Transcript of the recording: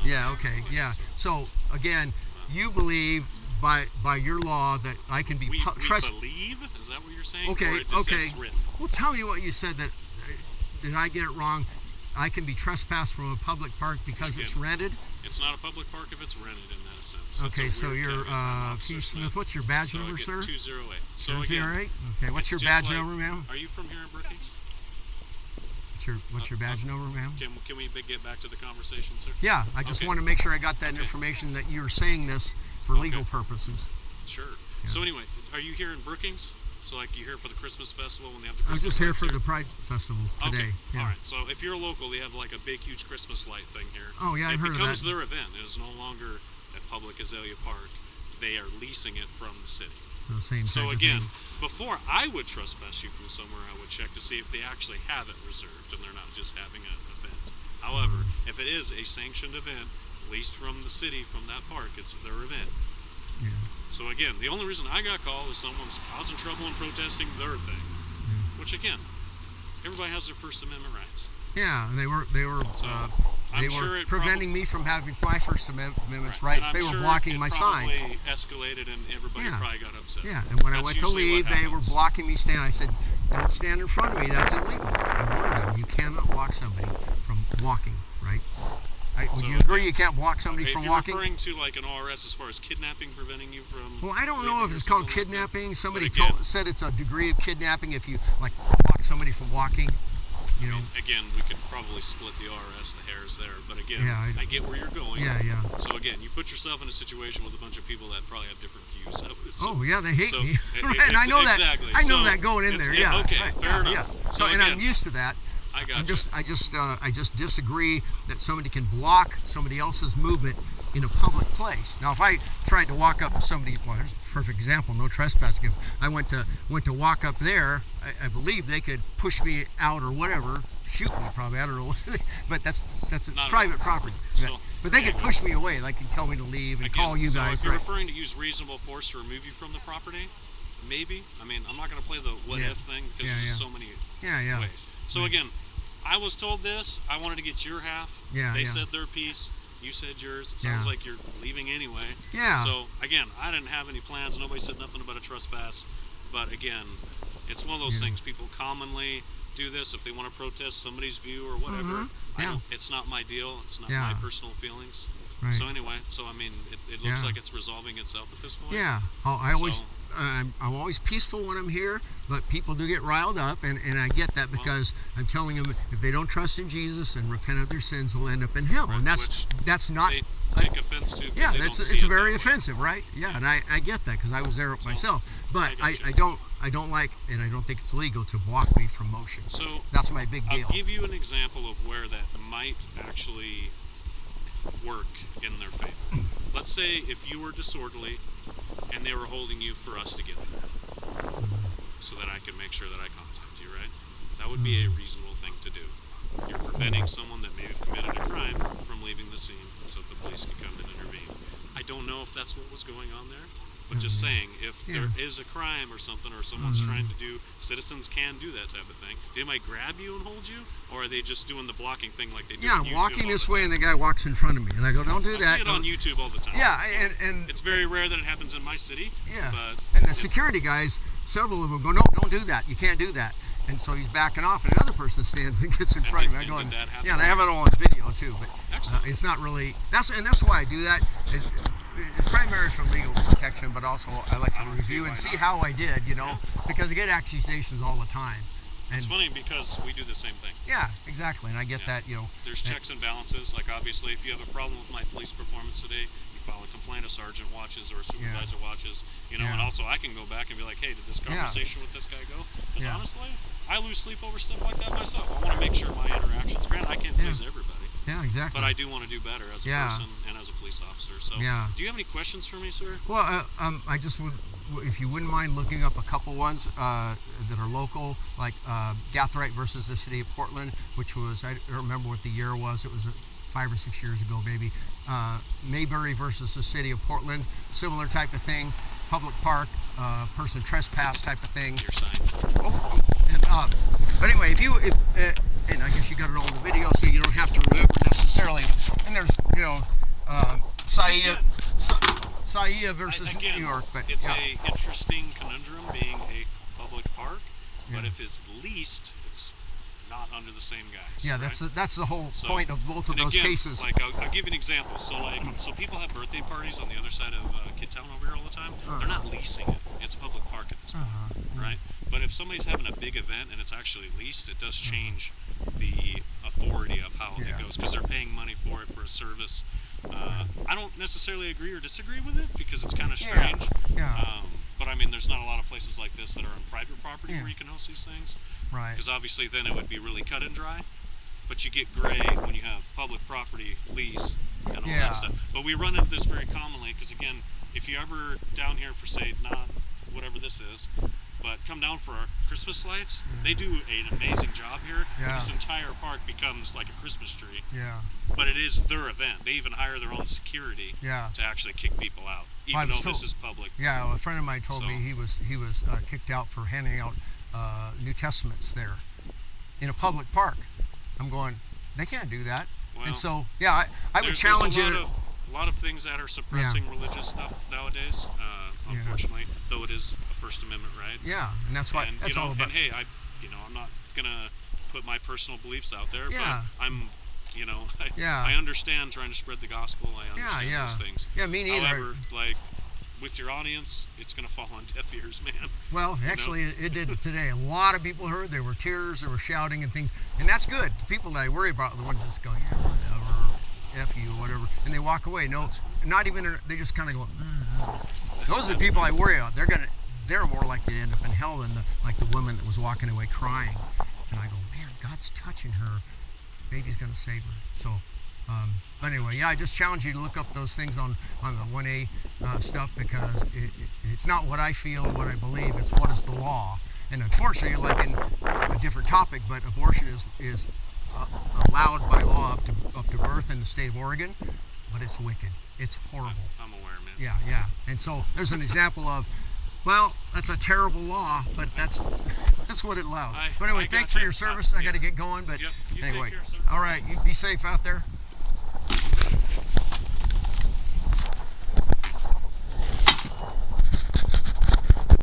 Yeah, okay, yeah. So again, you believe by your law that I can be we believe? Is that what you're saying? Okay, or it just okay. says written? Well, tell me what you said. That did I get it wrong? I can be trespassed from a public park because it's rented. It's not a public park if it's rented in that sense. Okay, so you're Keith Smith. What's your badge number, sir? 208. So 208. Okay, what's your badge number, ma'am? Are you from here in Brookings? What's your badge number, ma'am? Can we get back to the conversation, sir? Yeah, I just want to make sure I got that information that you're saying this for legal purposes. Sure. Yeah. So anyway, are you here in Brookings? So like you're here for the Christmas festival when they have the Christmas I'm just here for lights the Pride Festival today. Okay. Yeah. All right. So if you're local, they have like a big, huge Christmas light thing here. Oh yeah, I've heard of that. It becomes their event. It is no longer at Public Azalea Park. They are leasing it from the city. So same. So again, before I would trespass you from somewhere, I would check to see if they actually have it reserved and they're not just having an event. However, if it is a sanctioned event, leased from the city, from that park, it's their event. Yeah. So again, the only reason I got called is someone's causing trouble and protesting their thing. Yeah. Which again, everybody has their First Amendment rights. Yeah, and they were preventing me from having my First Amendment rights. They were blocking my signs. Probably escalated and everybody probably got upset. Yeah, and when I went to leave, they were blocking me standing. I said, "Don't stand in front of me. That's illegal." I warned them. You cannot block somebody from walking, right? Would you agree you can't block somebody from walking? If you're referring to like an ORS as far as kidnapping, preventing you from... Well, I don't know if it's called kidnapping. Somebody said it's a degree of kidnapping if you like block somebody from walking. You know. Again, we could probably split the RS, the hairs there, but again, I get where you're going. Yeah, yeah. So again, you put yourself in a situation with a bunch of people that probably have different views. Oh yeah, they hate me. And I know that. Exactly. I know that going in there. Yeah. Okay, fair enough. Yeah. So and I'm used to that. I just disagree that somebody can block somebody else's movement in a public place. Now, if I tried to walk up to somebody, well, there's a perfect example, no trespassing. If I went to walk up there, I believe they could push me out or whatever, shoot me probably. I don't know, but that's private property. So, but they could push me away. They could tell me to leave and call you guys. So if you're referring to use reasonable force to remove you from the property, maybe. I mean, I'm not going to play the what if thing because there's just so many ways. So again, I was told this. I wanted to get your half. They said their piece. You said yours. It sounds like you're leaving anyway. Yeah. So again, I didn't have any plans. Nobody said nothing about a trespass. But again, it's one of those things. People commonly do this if they want to protest somebody's view or whatever. It's not my deal. It's not my personal feelings. Right. So anyway, I mean, it looks like it's resolving itself at this point. Yeah. I'm always peaceful when I'm here, but people do get riled up, and I get that because I'm telling them if they don't trust in Jesus and repent of their sins, they'll end up in hell, and that's not. They take offense to. Yeah, it's very offensive, right? Yeah, and I get that because I was there myself, but I don't like, and I don't think it's legal to block me from motion. So that's my big deal. I'll give you an example of where that might actually work in their favor. Let's say if you were disorderly and they were holding you for us to get there so that I could make sure that I contact you, right? That would be a reasonable thing to do. You're preventing someone that may have committed a crime from leaving the scene so that the police can come and intervene. I don't know if that's what was going on there, but just saying, if there is a crime or something, or someone's trying to do, citizens can do that type of thing. They might grab you and hold you, or are they just doing the blocking thing like they do on YouTube? Yeah, walking this way and the guy walks in front of me, and I go, don't do that. I see it on YouTube all the time. Yeah, so and it's very rare that it happens in my city. Yeah, but and the security guys, several of them go, no, don't do that. You can't do that. And so he's backing off, and another person stands and gets in front of me. I go, yeah, and I have it all on video too, but it's not really. That's why I do that. It's primarily for legal protection, but also I like to review and see how I did, because I get accusations all the time. And it's funny because we do the same thing. Yeah, exactly, and I get that, There's checks and balances. Like obviously, if you have a problem with my police performance today, you file a complaint. A sergeant watches or a supervisor watches. And also I can go back and be like, hey, did this conversation with this guy go? Because honestly, I lose sleep over stuff like that myself. I want to make sure my interactions. Granted, I can't please everybody. Yeah, exactly. But I do want to do better as a person and as a police officer. So, do you have any questions for me, sir? Well, I just would, if you wouldn't mind looking up a couple ones that are local, like Gathright versus the city of Portland, which was, I don't remember what the year was. It was 5 or 6 years ago, maybe. Mayberry versus the city of Portland, similar type of thing. Public park, person trespass type of thing. Your sign. But anyway, and I guess you got it all in the video, so you don't have to remember necessarily. And there's, Saia versus again, New York, but it's yeah. a interesting conundrum being a public park, but Yeah. if it's leased, it's not under the same guise. Yeah, right? that's the whole point of both of those again, cases. Like I'll give you an example. So people have birthday parties on the other side of Kidtown over here all the time. They're not leasing it. It's a public park at this point, right? But if somebody's having a big event and it's actually leased, it does change the authority of how it goes because they're paying money for it for a service. I don't necessarily agree or disagree with it because it's kind of strange. But I mean, there's not a lot of places like this that are on private property where you can host these things. Right. Because obviously then it would be really cut and dry. But you get gray when you have public property lease and all that stuff. But we run into this very commonly because again, if you're ever down here for say not whatever this is, but come down for our Christmas lights, they do an amazing job here. This entire park becomes like a Christmas tree. Yeah. But it is their event. They even hire their own security to actually kick people out, even though this is public. Yeah, well, a friend of mine told me he was kicked out for handing out New Testaments there in a public park. I'm going, they can't do that. Well, and so, yeah, I would challenge there's you. A lot of things that are suppressing religious stuff nowadays, unfortunately, though it is a First Amendment right. Yeah, and that's what that's all about. And hey, I'm not gonna put my personal beliefs out there, but I'm, I understand trying to spread the gospel. I understand those things. Yeah, me neither. However, like with your audience, it's gonna fall on deaf ears, man. Well, actually, it did today. A lot of people heard. There were tears. There were shouting and things, and that's good. The people that I worry about are the ones that just go, yeah, whatever, F you, whatever, and they walk away. No, not even. They just kind of go. Those are the people I worry about. They're more likely to end up in hell than the woman that was walking away crying. And I go, man, God's touching her. Baby's gonna save her. So. But anyway, I just challenge you to look up those things on the 1A stuff because it's not what I feel, what I believe. It's what is the law. And unfortunately, like in a different topic, but abortion is allowed by law up to birth in the state of Oregon, but it's wicked. It's horrible. I'm aware, man. Yeah. And so there's an example of, well, that's a terrible law, but that's what it allows. But anyway, thanks for your service. I got to get going, but anyway, all right, you be safe out there.